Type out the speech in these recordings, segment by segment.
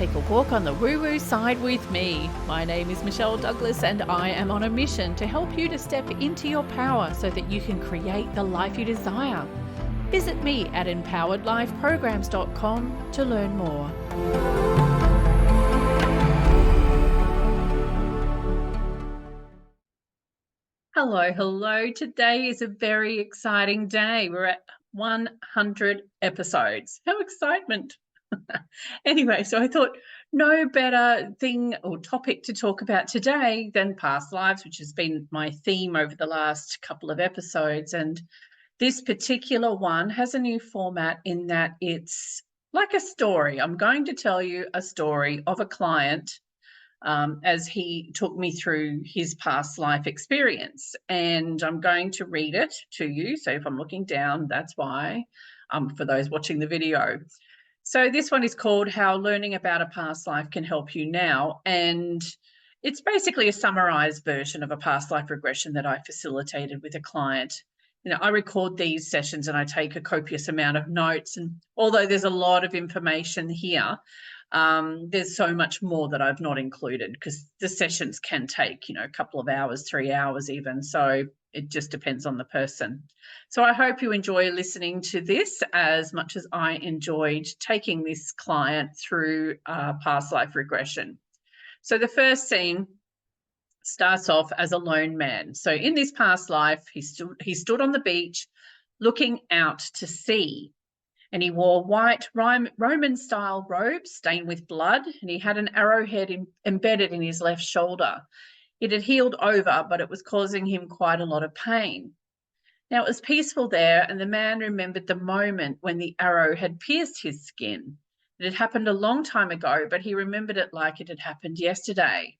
take a walk on the woo-woo side with me. My name is Michelle Douglas and I am on a mission to help you to step into your power so that you can create the life you desire. Visit me at empoweredlifeprograms.com to learn more. Hello. Today is a very exciting day. We're at 100 episodes. How excitement! Anyway, so I thought no better thing or topic to talk about today than past lives, which has been my theme over the last couple of episodes. And this particular one has a new format in that it's like a story. I'm going to tell you a story of a client as he took me through his past life experience. And I'm going to read it to you. So if I'm looking down, that's why, for those watching the video. So this one is called How Learning About a Past Life Can Help You Now. And it's basically a summarized version of a past life regression that I facilitated with a client. I record these sessions and I take a copious amount of notes. And although there's a lot of information here, there's so much more that I've not included because the sessions can take, a couple of hours, 3 hours even. So it just depends on the person. So I hope you enjoy listening to this as much as I enjoyed taking this client through past life regression. So the first scene starts off as a lone man. So in this past life, he stood on the beach looking out to sea. And he wore white Roman-style robes stained with blood, and he had an arrowhead embedded in his left shoulder. It had healed over, but it was causing him quite a lot of pain. Now, it was peaceful there, and the man remembered the moment when the arrow had pierced his skin. It had happened a long time ago, but he remembered it like it had happened yesterday.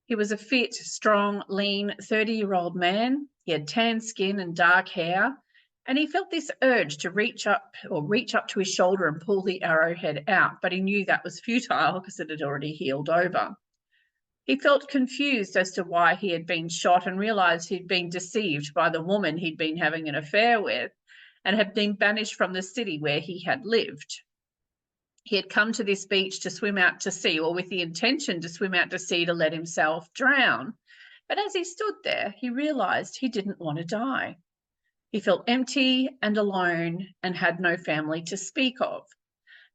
He was a fit, strong, lean, 30-year-old man. He had tan skin and dark hair. And he felt this urge to reach up to his shoulder and pull the arrowhead out, but he knew that was futile because it had already healed over. He felt confused as to why he had been shot and realized he'd been deceived by the woman he'd been having an affair with and had been banished from the city where he had lived. He had come to this beach to swim out to sea, or with the intention to swim out to sea to let himself drown. But as he stood there, he realized he didn't want to die. He felt empty and alone and had no family to speak of.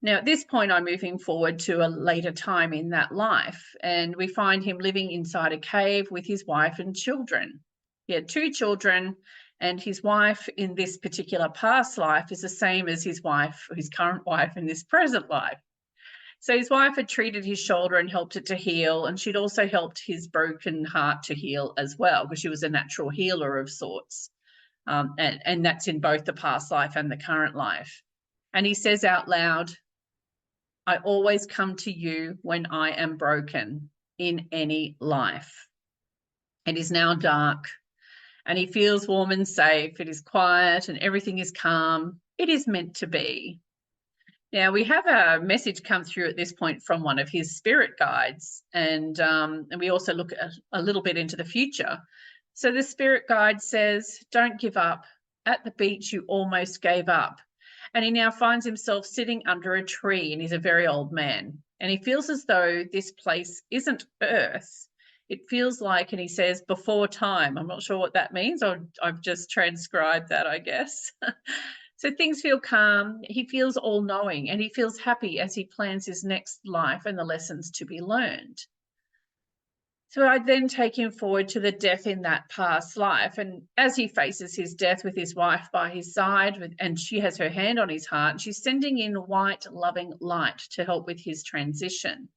Now, at this point, I'm moving forward to a later time in that life, and we find him living inside a cave with his wife and children. He had 2 children, and his wife in this particular past life is the same as his current wife in this present life. So his wife had treated his shoulder and helped it to heal, and she'd also helped his broken heart to heal as well, because she was a natural healer of sorts. And that's in both the past life and the current life. And he says out loud, "I always come to you when I am broken in any life." It is now dark and he feels warm and safe. It is quiet and everything is calm. It is meant to be. Now, we have a message come through at this point from one of his spirit guides, and we also look at a little bit into the future. So the spirit guide says, "Don't give up. At the beach, you almost gave up." And he now finds himself sitting under a tree, and he's a very old man. And he feels as though this place isn't Earth. It feels like, and he says, before time. I'm not sure what that means. I've just transcribed that, I guess. So things feel calm. He feels all-knowing, and he feels happy as he plans his next life and the lessons to be learned. So I then take him forward to the death in that past life. And as he faces his death with his wife by his side, and she has her hand on his heart, she's sending in white, loving light to help with his transition.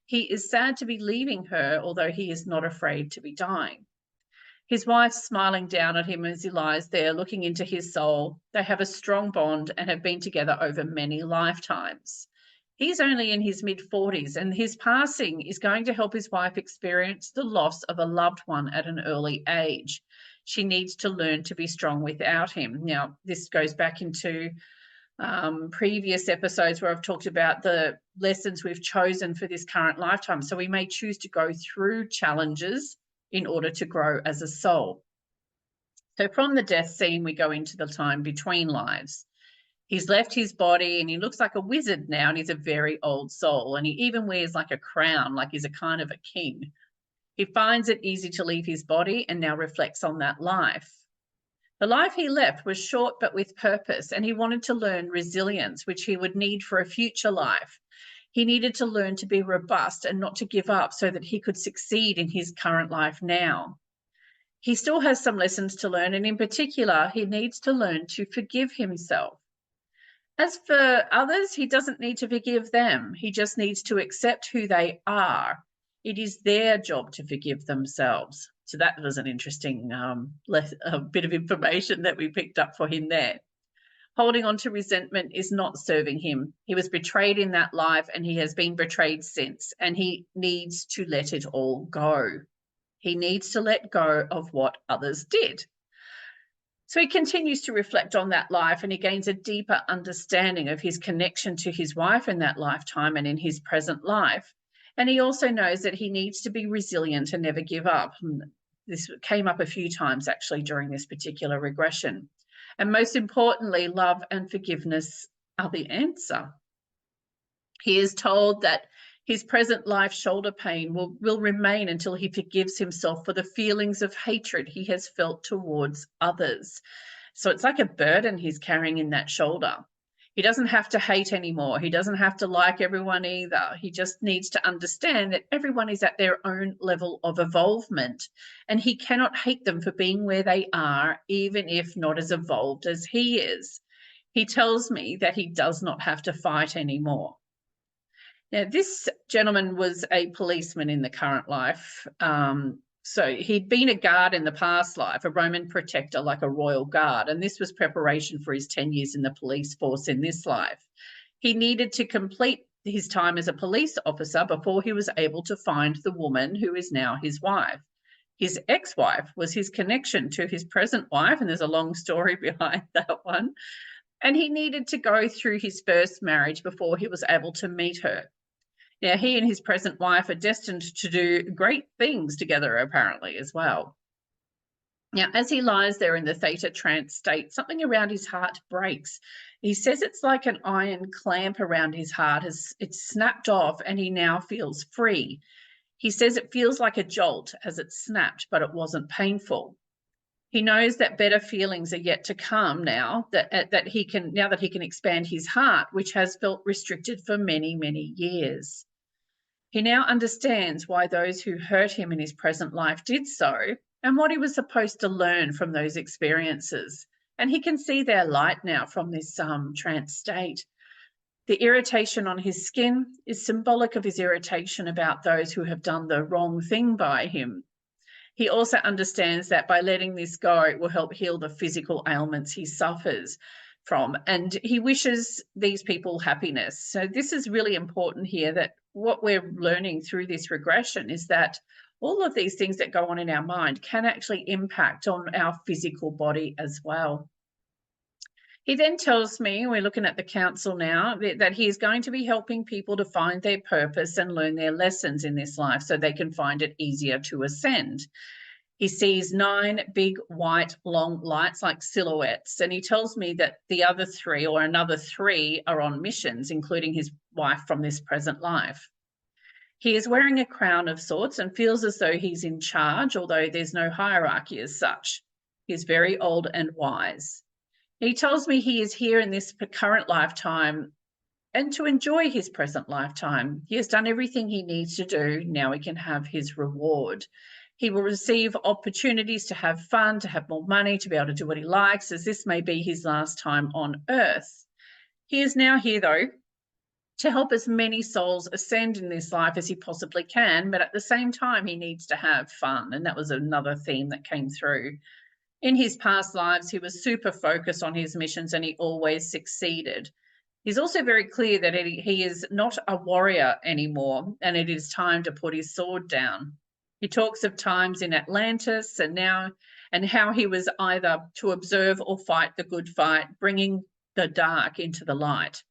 He is sad to be leaving her, although he is not afraid to be dying. His wife's smiling down at him as he lies there, looking into his soul. They have a strong bond and have been together over many lifetimes. He's only in his mid-40s, and his passing is going to help his wife experience the loss of a loved one at an early age. She needs to learn to be strong without him. Now, this goes back into previous episodes where I've talked about the lessons we've chosen for this current lifetime. So we may choose to go through challenges in order to grow as a soul. So from the death scene, we go into the time between lives. He's left his body and he looks like a wizard now, and he's a very old soul, and he even wears like a crown, like he's a kind of a king. He finds it easy to leave his body and now reflects on that life. The life he left was short but with purpose, and he wanted to learn resilience, which he would need for a future life. He needed to learn to be robust and not to give up so that he could succeed in his current life now. He still has some lessons to learn, and in particular, he needs to learn to forgive himself. As for others, he doesn't need to forgive them. He just needs to accept who they are. It is their job to forgive themselves. So that was an interesting bit of information that we picked up for him there. Holding on to resentment is not serving him. He was betrayed in that life, and he has been betrayed since, and he needs to let it all go. He needs to let go of what others did. So he continues to reflect on that life, and he gains a deeper understanding of his connection to his wife in that lifetime and in his present life. And he also knows that he needs to be resilient and never give up. And this came up a few times actually during this particular regression. And most importantly, love and forgiveness are the answer. He is told that his present life shoulder pain will remain until he forgives himself for the feelings of hatred he has felt towards others. So it's like a burden he's carrying in that shoulder. He doesn't have to hate anymore. He doesn't have to like everyone either. He just needs to understand that everyone is at their own level of evolvement, and he cannot hate them for being where they are, even if not as evolved as he is. He tells me that he does not have to fight anymore. Now, this gentleman was a policeman in the current life. So he'd been a guard in the past life, a Roman protector, like a royal guard, and this was preparation for his 10 years in the police force in this life. He needed to complete his time as a police officer before he was able to find the woman who is now his wife. His ex-wife was his connection to his present wife, and there's a long story behind that one. And he needed to go through his first marriage before he was able to meet her. Now, he and his present wife are destined to do great things together, apparently, as well. Now, as he lies there in the theta trance state, something around his heart breaks. He says it's like an iron clamp around his heart. It's snapped off, and he now feels free. He says it feels like a jolt as it snapped, but it wasn't painful. He knows that better feelings are yet to come now that he can expand his heart, which has felt restricted for many, many years. He now understands why those who hurt him in his present life did so, and what he was supposed to learn from those experiences. And he can see their light now from this trance state. The irritation on his skin is symbolic of his irritation about those who have done the wrong thing by him. He also understands that by letting this go, it will help heal the physical ailments he suffers from, and he wishes these people happiness. So this is really important here, that what we're learning through this regression is that all of these things that go on in our mind can actually impact on our physical body as well. He then tells me, we're looking at the council now, that he is going to be helping people to find their purpose and learn their lessons in this life so they can find it easier to ascend. He sees 9 big white long lights like silhouettes, and he tells me that the other 3 or another 3 are on missions, including his wife from this present life. He is wearing a crown of sorts and feels as though he's in charge, although there's no hierarchy as such. He's very old and wise. He tells me he is here in this current lifetime and to enjoy his present lifetime. He has done everything he needs to do. Now he can have his reward. He will receive opportunities to have fun, to have more money, to be able to do what he likes, as this may be his last time on earth. He is now here, though, to help as many souls ascend in this life as he possibly can, but at the same time, he needs to have fun. And that was another theme that came through. In his past lives, he was super focused on his missions and he always succeeded. He's also very clear that he is not a warrior anymore, and it is time to put his sword down. He talks of times in Atlantis and how he was either to observe or fight the good fight, bringing the dark into the light.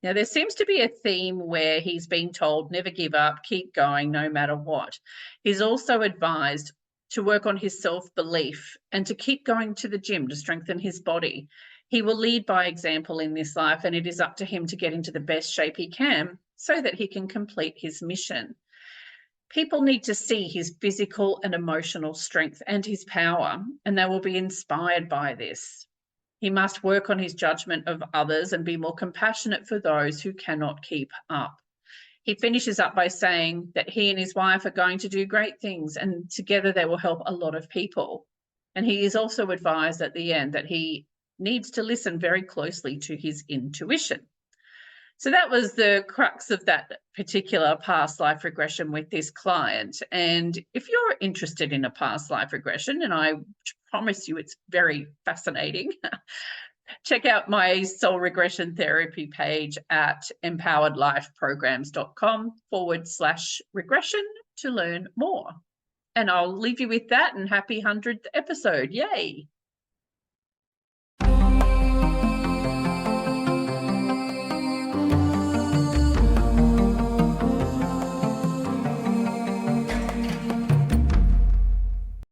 Now, there seems to be a theme where he's being told, never give up, keep going, no matter what. He's also advised to work on his self-belief and to keep going to the gym to strengthen his body. He will lead by example in this life, and it is up to him to get into the best shape he can so that he can complete his mission. People need to see his physical and emotional strength and his power, and they will be inspired by this. He must work on his judgment of others and be more compassionate for those who cannot keep up. He finishes up by saying that he and his wife are going to do great things, and together they will help a lot of people. And he is also advised at the end that he needs to listen very closely to his intuition. So that was the crux of that particular past life regression with this client. And if you're interested in a past life regression, and I promise you it's very fascinating, check out my soul regression therapy page at empoweredlifeprograms.com/regression to learn more. And I'll leave you with that, and happy 100th episode. Yay.